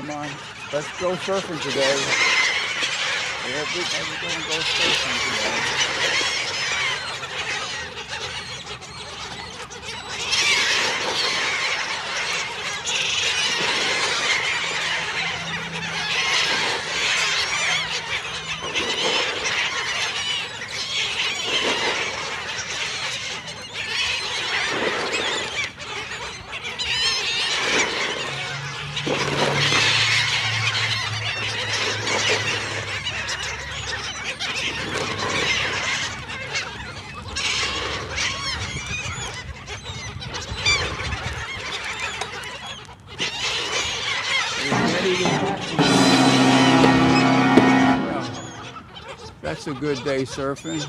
Come on, let's go surfing today. Everybody's gonna go surfing today. Well, that's a good day surfing.